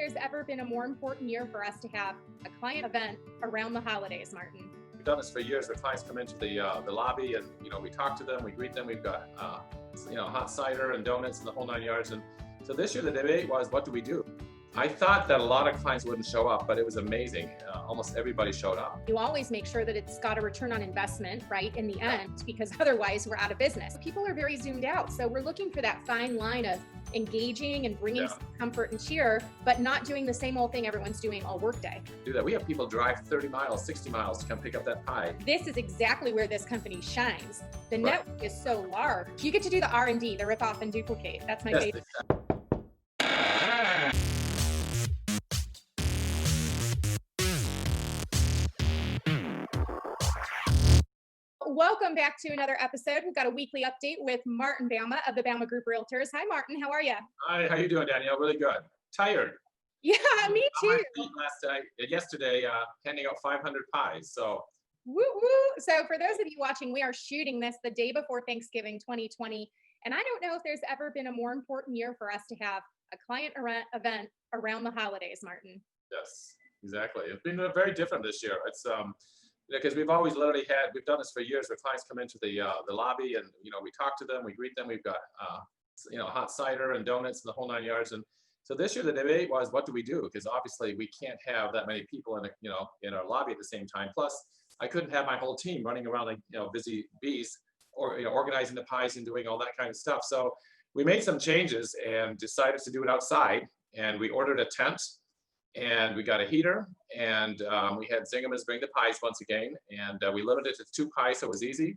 there's ever been a more important year for us to have a client event around the holidays, Martin. We've done this for years. The clients come into the lobby, and we talk to them, we greet them. We've got hot cider and donuts and the whole 9 yards. And so this year the debate was, what do we do? I thought that a lot of clients wouldn't show up, but it was amazing. Almost everybody showed up. You always make sure that it's got a return on investment, right, in the end, because otherwise we're out of business. People are very zoomed out. So we're looking for that fine line of engaging and bringing some comfort and cheer, but not doing the same old thing everyone's doing all workday. Do that. We have people drive 30 miles, 60 miles to come pick up that pie. This is exactly where this company shines. The network is so large. You get to do the R&D, the rip off and duplicate. That's my favorite. Welcome back to another episode. We've got a weekly update with Martin Bouma of the Bouma Group Realtors. Hi, Martin. How are you? Hi. How you doing, Danielle? Really good. Tired. Yeah, me too. Yesterday, handing out 500 pies. So. Woo woo. So for those of you watching, we are shooting this the day before Thanksgiving 2020. And I don't know if there's ever been a more important year for us to have a client event around the holidays, Martin. Yes, exactly. It's been very different this year. It's because we've always literally we've done this for years where clients come into the lobby, and we talk to them, we greet them. We've got hot cider and donuts and the whole 9 yards. And so this year the debate was, what do we do? Because obviously we can't have that many people in our lobby at the same time. Plus, I couldn't have my whole team running around like busy bees, or organizing the pies and doing all that kind of stuff. So we made some changes and decided to do it outside. And we ordered a tent, and we got a heater, and we had Zingamans bring the pies once again, and we limited it to 2 pies, so it was easy.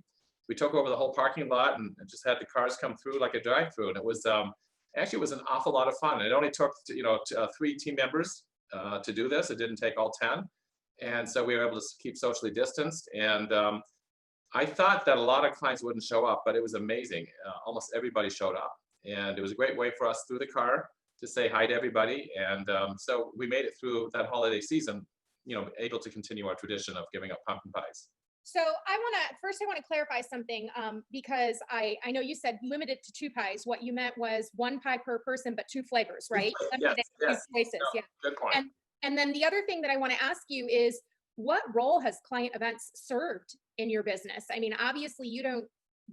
We took over the whole parking lot and just had the cars come through like a drive-through, and it was actually it was an awful lot of fun. It only took 3 team members to do this. It didn't take all 10, and so we were able to keep socially distanced. And I thought that a lot of clients wouldn't show up, but it was amazing. Almost everybody showed up, and it was a great way for us through the car to say hi to everybody. And so we made it through that holiday season, able to continue our tradition of giving out pumpkin pies. So I want to clarify something because I know you said limited to 2 pies. What you meant was 1 pie per person, but 2 flavors, right? Yes. Choices. No, good point. And then the other thing that I want to ask you is, what role has client events served in your business? I mean, obviously you don't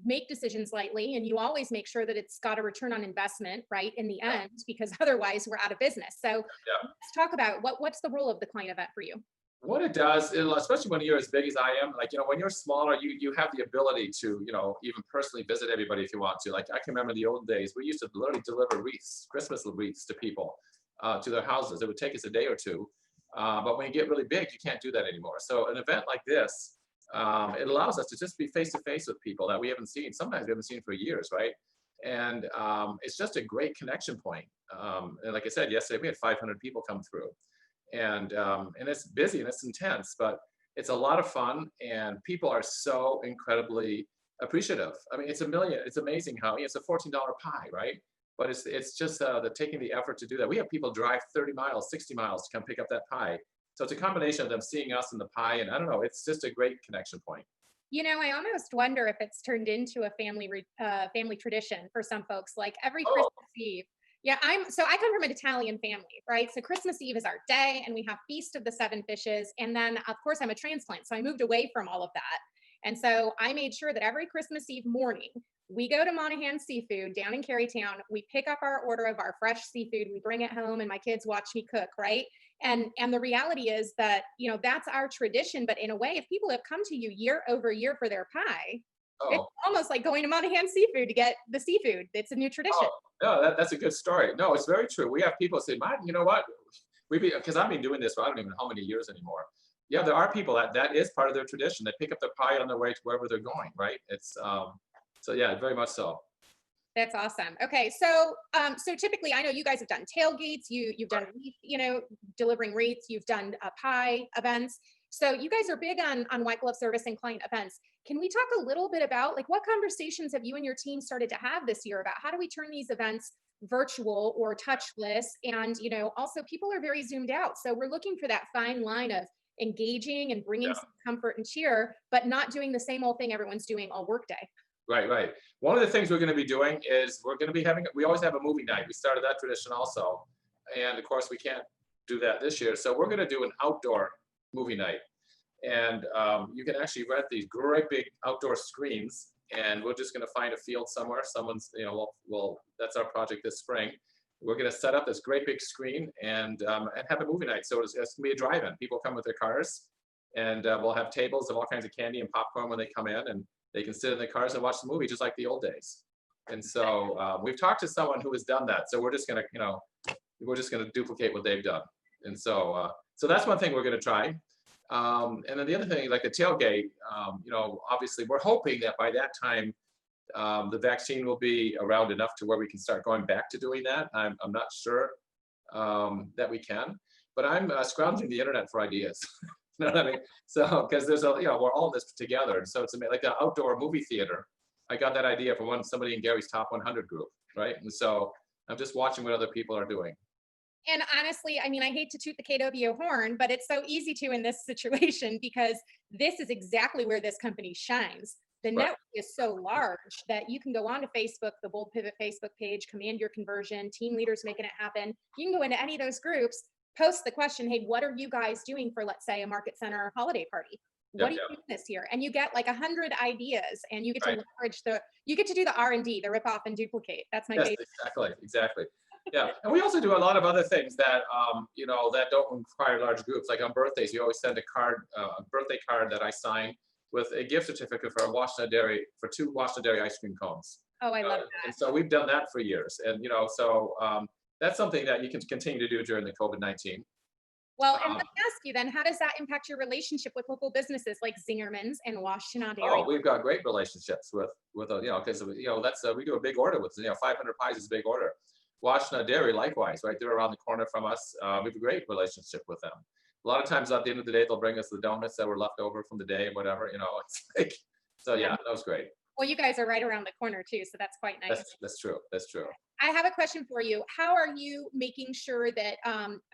make decisions lightly, and you always make sure that it's got a return on investment, right, in the end, because otherwise we're out of business. So let's talk about what's the role of the client event for you? What it does, especially when you're as big as I am, when you're smaller, you have the ability to, even personally visit everybody if you want to. Like, I can remember the old days, we used to literally deliver wreaths, Christmas wreaths to people, to their houses. It would take us a day or two. But when you get really big, you can't do that anymore. So an event like this, it allows us to just be face-to-face with people that we haven't seen. Sometimes we haven't seen for years, right? And it's just a great connection point. And like I said, yesterday we had 500 people come through. And it's busy and it's intense, but it's a lot of fun, and people are so incredibly appreciative. I mean, it's amazing how it's a $14 pie, right? But it's just taking the effort to do that. We have people drive 30 miles, 60 miles to come pick up that pie. So it's a combination of them seeing us in the pie, and I don't know, it's just a great connection point. I almost wonder if it's turned into a family tradition for some folks, like every Christmas Eve. Yeah, I come from an Italian family, right? So Christmas Eve is our day, and we have Feast of the Seven Fishes. And then, of course, I'm a transplant, so I moved away from all of that. And so I made sure that every Christmas Eve morning, we go to Monahan Seafood down in Carytown. We pick up our order of our fresh seafood. We bring it home, and my kids watch me cook, right? And the reality is that, that's our tradition. But in a way, if people have come to you year over year for their pie, it's almost like going to Monahan Seafood to get the seafood. It's a new tradition. No, that's a good story. No, it's very true. We have people say, Martin, you know what? Because I've been doing this for I don't even know how many years anymore. Yeah, there are people that is part of their tradition. They pick up their pie on their way to wherever they're going, right? It's so yeah, very much so. That's awesome. Okay, so typically, I know you guys have done tailgates. You've done delivering wreaths. You've done pie events. So you guys are big on white glove service and client events. Can we talk a little bit about what conversations have you and your team started to have this year about how do we turn these events virtual or touchless? And also people are very zoomed out. So we're looking for that fine line of engaging and bringing some comfort and cheer, but not doing the same old thing everyone's doing all workday. Right. One of the things we're going to be doing is we always have a movie night. We started that tradition also. And of course we can't do that this year. So we're going to do an outdoor movie night. And you can actually rent these great big outdoor screens, and we're just going to find a field somewhere. Someone's, that's our project this spring. We're going to set up this great big screen and have a movie night. So it's going to be a drive-in. People come with their cars, and we'll have tables of all kinds of candy and popcorn when they come in, and they can sit in their cars and watch the movie just like the old days. And so we've talked to someone who has done that. So we're just going to, duplicate what they've done. And so that's one thing we're going to try. And then the other thing, like the tailgate, obviously we're hoping that by that time, the vaccine will be around enough to where we can start going back to doing that. I'm not sure that we can, but I'm scrounging the internet for ideas. You know what I mean? So, because there's we're all in this together. So it's like an outdoor movie theater. I got that idea from somebody in Gary's top 100 group, right? And so I'm just watching what other people are doing. And honestly, I mean, I hate to toot the KW horn, but it's so easy to in this situation because this is exactly where this company shines. The network is so large that you can go onto Facebook, the Bold Pivot Facebook page, command your conversion, team leaders making it happen. You can go into any of those groups, post the question, hey, what are you guys doing for, let's say, a market center holiday party? What are you doing this year? And you get like 100 ideas, and you get to leverage you get to do the R&D, the rip off and duplicate. That's my favorite. Exactly. Yeah, and we also do a lot of other things that that don't require large groups. Like on birthdays, you always send a birthday card that I sign with a gift certificate for two Washington Dairy ice cream cones. Oh, I love that. And so we've done that for years, and that's something that you can continue to do during the COVID-19. Well, and let me ask you then, how does that impact your relationship with local businesses like Zingerman's and Washington Dairy? Oh, we've got great relationships with because that's we do a big order with 500 pies is a big order. Washington Dairy, likewise, right? They're around the corner from us. We have a great relationship with them. A lot of times at the end of the day, they'll bring us the donuts that were left over from the day, whatever, it's like, so yeah, that was great. Well, you guys are right around the corner too, so that's quite nice. That's true. I have a question for you. How are you making sure that,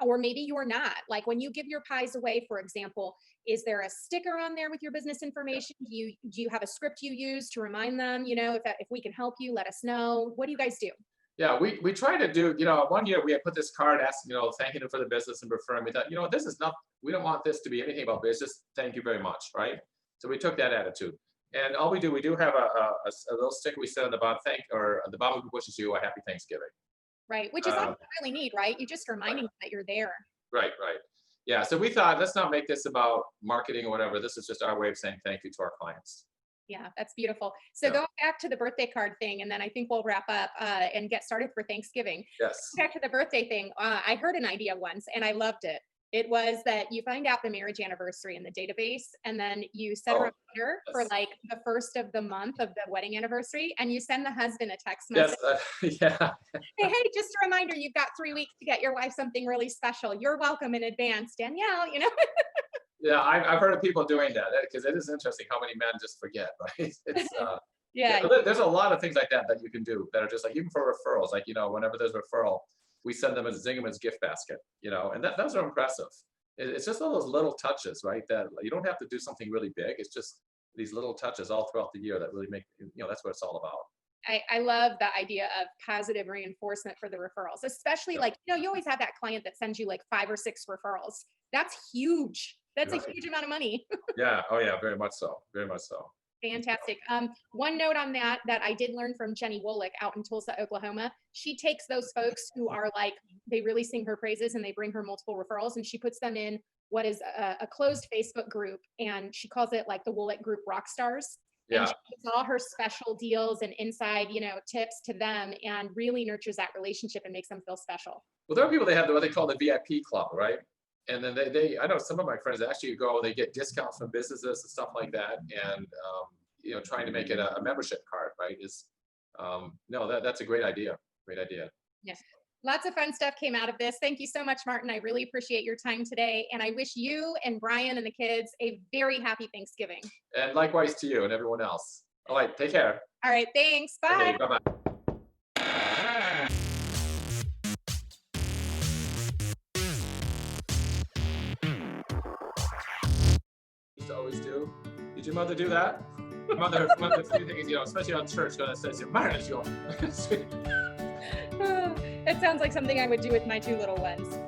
or maybe you're not, like when you give your pies away, for example, is there a sticker on there with your business information? Do you have a script you use to remind them, if we can help you, let us know. What do you guys do? Yeah, we try to do, one year we had put this card asking, thanking them for the business and referring me that, this is not, we don't want this to be anything about business, just thank you very much, right? So we took that attitude. And all we do have a little sticker we set on the bottom, the bottom who wishes you a happy Thanksgiving. Right, which is all you really need, right? You're just reminding them that you're there. Right. Yeah, so we thought, let's not make this about marketing or whatever. This is just our way of saying thank you to our clients. Yeah, that's beautiful. So going back to the birthday card thing, and then I think we'll wrap up and get started for Thanksgiving. Yes. Back to the birthday thing. I heard an idea once and I loved it. It was that you find out the marriage anniversary in the database, and then you set a reminder for like the first of the month of the wedding anniversary, and you send the husband a text message. Yes, Hey, just a reminder, you've got 3 weeks to get your wife something really special. You're welcome in advance, Danielle, Yeah, I've heard of people doing that because it is interesting how many men just forget, right? It's, there's a lot of things like that you can do that are just like, even for referrals, like, whenever there's a referral, we send them a Zingerman's gift basket, and those are impressive. It's just all those little touches, right? That you don't have to do something really big. It's just these little touches all throughout the year that really make, that's what it's all about. I love the idea of positive reinforcement for the referrals, especially like, you always have that client that sends you like 5 or 6 referrals. That's huge. That's a huge amount of money. Yeah. Oh yeah. Very much so. Fantastic. One note on that I did learn from Jenny Wolick out in Tulsa, Oklahoma. She takes those folks who are like, they really sing her praises and they bring her multiple referrals, and she puts them in what is a closed Facebook group, and she calls it like the Wolick Group Rock Stars. Yeah. And she gives all her special deals and inside, tips to them, and really nurtures that relationship and makes them feel special. Well, there are people, they have what they call the VIP club, right? And then I know some of my friends actually they get discounts from businesses and stuff like that. And, trying to make it a membership card, right? That's a great idea. Great idea. Yes. Lots of fun stuff came out of this. Thank you so much, Martin. I really appreciate your time today. And I wish you and Brian and the kids a very happy Thanksgiving. And likewise to you and everyone else. All right. Take care. All right. Thanks. Bye. Okay, bye-bye. Always do. Did your mother do that? Mother things, especially on church, that says your Martin is your. It sounds like something I would do with my 2 little ones.